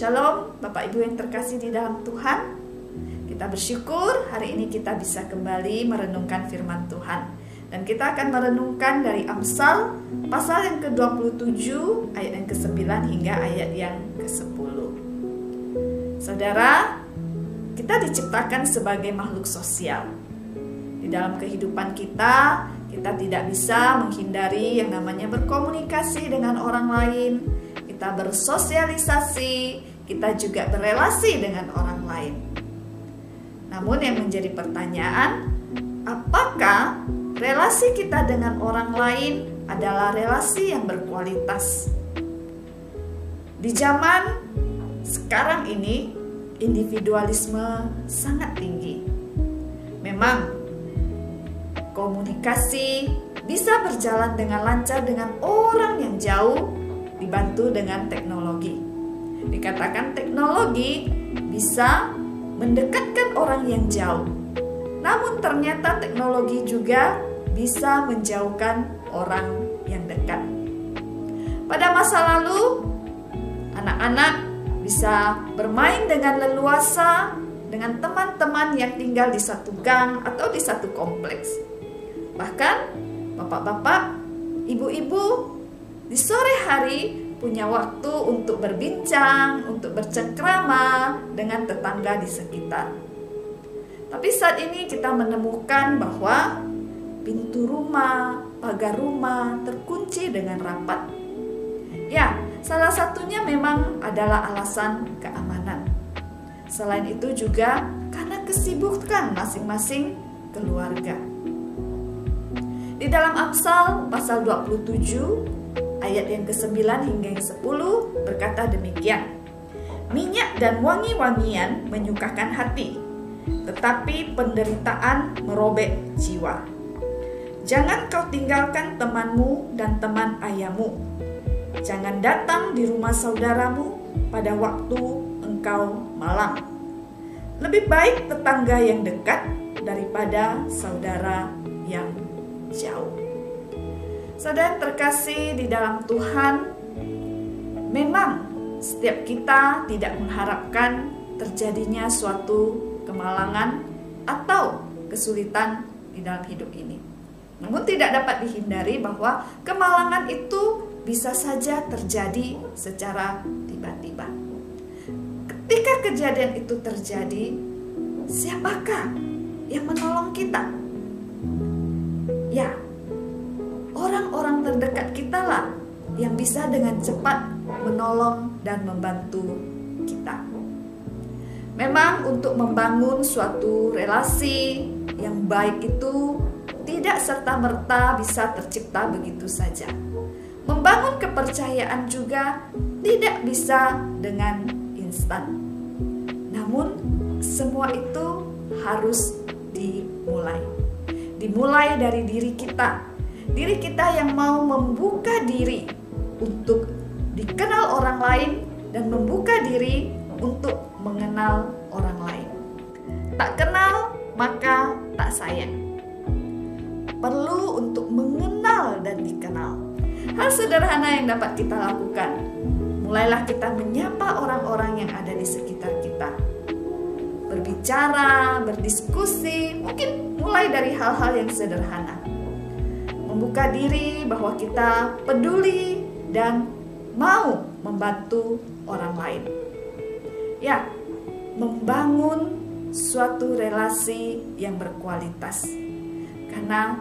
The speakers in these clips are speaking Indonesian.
Shalom Bapak Ibu yang terkasih di dalam Tuhan. Kita bersyukur hari ini kita bisa kembali merenungkan firman Tuhan. Dan kita akan merenungkan dari Amsal pasal yang ke-27 ayat yang ke-9 hingga ayat yang ke-10. Saudara, kita diciptakan sebagai makhluk sosial. Di dalam kehidupan kita tidak bisa menghindari yang namanya berkomunikasi dengan orang lain. Kita bersosialisasi, kita juga berelasi dengan orang lain. Namun yang menjadi pertanyaan, apakah relasi kita dengan orang lain adalah relasi yang berkualitas? Di zaman sekarang ini, individualisme sangat tinggi. Memang komunikasi bisa berjalan dengan lancar dengan orang yang jauh, dibantu dengan teknologi. Dikatakan teknologi bisa mendekatkan orang yang jauh. Namun ternyata teknologi juga bisa menjauhkan orang yang dekat. Pada masa lalu, anak-anak bisa bermain dengan leluasa dengan teman-teman yang tinggal di satu gang atau di satu kompleks. Bahkan bapak-bapak, ibu-ibu di sore hari punya waktu untuk berbincang, untuk bercengkrama dengan tetangga di sekitar. Tapi saat ini kita menemukan bahwa pintu rumah, pagar rumah terkunci dengan rapat. Ya, salah satunya memang adalah alasan keamanan. Selain itu juga karena kesibukan masing-masing keluarga. Di dalam Amsal pasal 27 ayat yang ke-9 hingga yang 10 berkata demikian. Minyak dan wangi-wangian menyukakan hati, tetapi penderitaan merobek jiwa. Jangan kau tinggalkan temanmu dan teman ayahmu. Jangan datang di rumah saudaramu pada waktu engkau malam. Lebih baik tetangga yang dekat daripada saudara yang jauh. Saudara terkasih di dalam Tuhan, memang setiap kita tidak mengharapkan terjadinya suatu kemalangan atau kesulitan di dalam hidup ini. Namun tidak dapat dihindari bahwa kemalangan itu bisa saja terjadi secara tiba-tiba. Ketika kejadian itu terjadi, siapakah yang menolong kita? Ya, orang-orang terdekat kita lah yang bisa dengan cepat menolong dan membantu kita. Memang untuk membangun suatu relasi yang baik itu tidak serta-merta bisa tercipta begitu saja. Membangun kepercayaan juga tidak bisa dengan instan. Namun semua itu harus dimulai. Dimulai dari diri kita. Diri kita yang mau membuka diri untuk dikenal orang lain dan membuka diri untuk mengenal orang lain. Tak kenal maka tak sayang. Perlu untuk mengenal dan dikenal. Hal sederhana yang dapat kita lakukan. Mulailah kita menyapa orang-orang yang ada di sekitar kita. Berbicara, berdiskusi, mungkin mulai dari hal-hal yang sederhana. Membuka diri bahwa kita peduli dan mau membantu orang lain. Ya, membangun suatu relasi yang berkualitas. Karena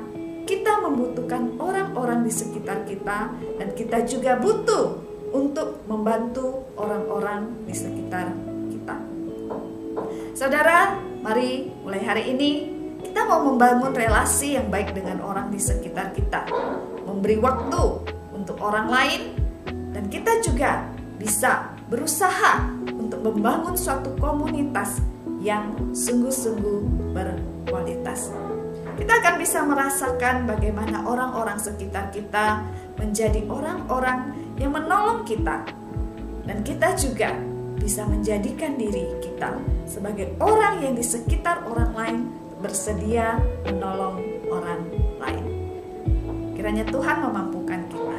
kita membutuhkan orang-orang di sekitar kita dan kita juga butuh untuk membantu orang-orang di sekitar kita. Saudara, mari mulai hari ini kita mau membangun relasi yang baik dengan orang di sekitar kita. Memberi waktu untuk orang lain dan kita juga bisa berusaha untuk membangun suatu komunitas yang sungguh-sungguh berkualitas. Kita akan bisa merasakan bagaimana orang-orang sekitar kita menjadi orang-orang yang menolong kita. Dan kita juga bisa menjadikan diri kita sebagai orang yang di sekitar orang lain bersedia menolong orang lain. Kiranya Tuhan memampukan kita.